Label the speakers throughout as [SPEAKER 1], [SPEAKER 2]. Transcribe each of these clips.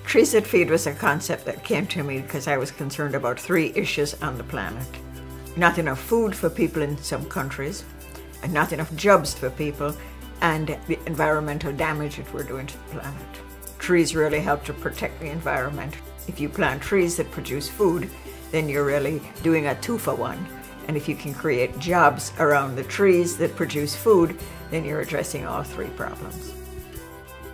[SPEAKER 1] Trees That Feed was a concept that came to me because I was concerned about three issues on the planet. Not enough food for people in some countries, and not enough jobs for people, and the environmental damage that we're doing to the planet. Trees really help to protect the environment. If you plant trees that produce food, then you're really doing a two-for-one. And if you can create jobs around the trees that produce food, then you're addressing all three problems.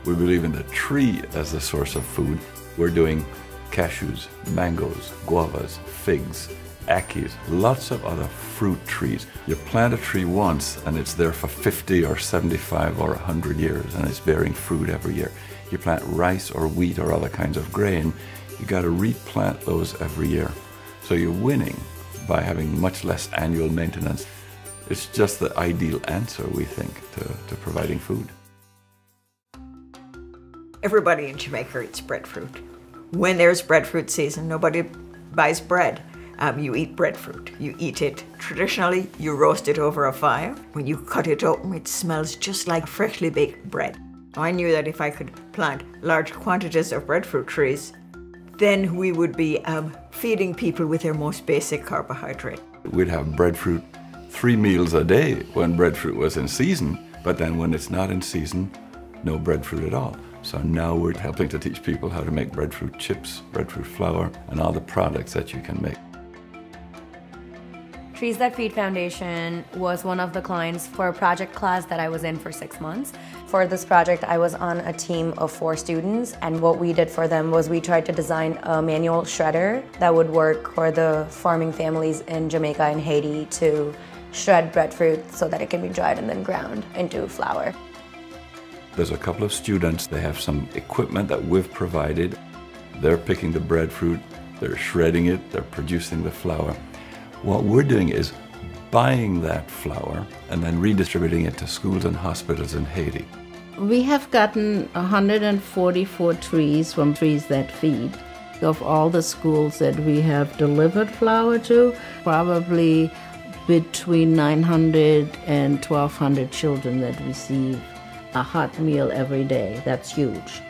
[SPEAKER 2] We believe in the tree as the source of food. We're doing cashews, mangoes, guavas, figs, akis, lots of other fruit trees. You plant a tree once and it's there for 50 or 75 or 100 years and it's bearing fruit every year. You plant rice or wheat or other kinds of grain, you got to replant those every year. So you're winning by having much less annual maintenance. It's just the ideal answer, we think, to providing food.
[SPEAKER 1] Everybody in Jamaica eats breadfruit. When there's breadfruit season, nobody buys bread. You eat breadfruit. You eat it traditionally, you roast it over a fire. When you cut it open, it smells just like freshly baked bread. I knew that if I could plant large quantities of breadfruit trees, then we would be feeding people with their most basic carbohydrate.
[SPEAKER 2] We'd have breadfruit 3 meals a day when breadfruit was in season, but then when it's not in season, no breadfruit at all. So now we're helping to teach people how to make breadfruit chips, breadfruit flour, and all the products that you can make.
[SPEAKER 3] Trees That Feed Foundation was one of the clients for a project class that I was in for 6 months. For this project, I was on a team of 4 students, and what we did for them was we tried to design a manual shredder that would work for the farming families in Jamaica and Haiti to shred breadfruit so that it can be dried and then ground into flour.
[SPEAKER 2] There's a couple of students, they have some equipment that we've provided. They're picking the breadfruit, they're shredding it, they're producing the flour. What we're doing is buying that flour and then redistributing it to schools and hospitals in Haiti.
[SPEAKER 4] We have gotten 144 trees from Trees That Feed. Of all the schools that we have delivered flour to, probably between 900 and 1,200 children that receive a hot meal every day. That's huge.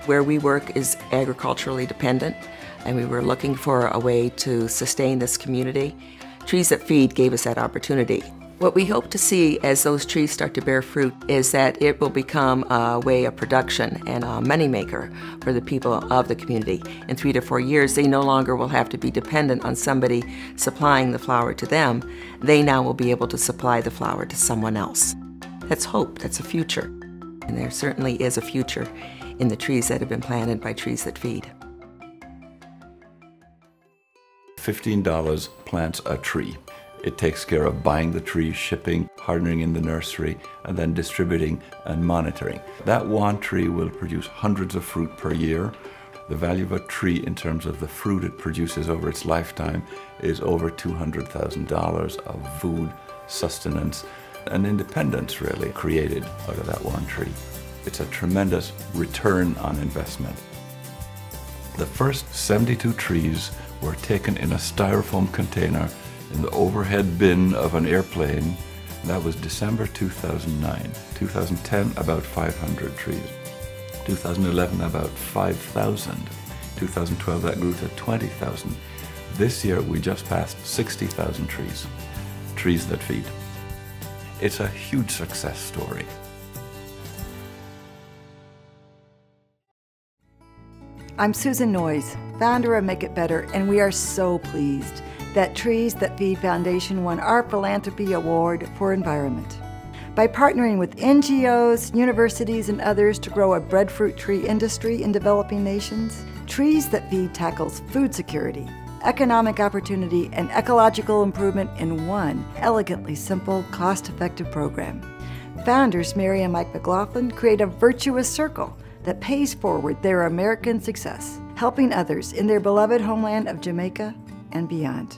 [SPEAKER 5] Where we work is agriculturally dependent, and we were looking for a way to sustain this community. Trees That Feed gave us that opportunity. What we hope to see as those trees start to bear fruit is that it will become a way of production and a moneymaker for the people of the community. In 3 to 4 years, they no longer will have to be dependent on somebody supplying the flour to them. They now will be able to supply the flour to someone else. That's hope, that's a future. And there certainly is a future in the trees that have been planted by Trees That Feed.
[SPEAKER 2] $15 plants a tree. It takes care of buying the tree, shipping, hardening in the nursery, and then distributing and monitoring. That one tree will produce hundreds of fruit per year. The value of a tree in terms of the fruit it produces over its lifetime is over $200,000 of food, sustenance, and independence really created out of that one tree. It's a tremendous return on investment. The first 72 trees were taken in a styrofoam container in the overhead bin of an airplane. That was December 2009. 2010, about 500 trees. 2011, about 5,000. 2012, that grew to 20,000. This year, we just passed 60,000 trees. Trees That Feed. It's a huge success story.
[SPEAKER 6] I'm Susan Noyes, founder of Make It Better, and we are so pleased that Trees That Feed Foundation won our Philanthropy Award for Environment. By partnering with NGOs, universities, and others to grow a breadfruit tree industry in developing nations, Trees That Feed tackles food security, economic opportunity, and ecological improvement in one elegantly simple, cost-effective program. Founders Mary and Mike McLaughlin create a virtuous circle that pays forward their American success, helping others in their beloved homeland of Jamaica and beyond.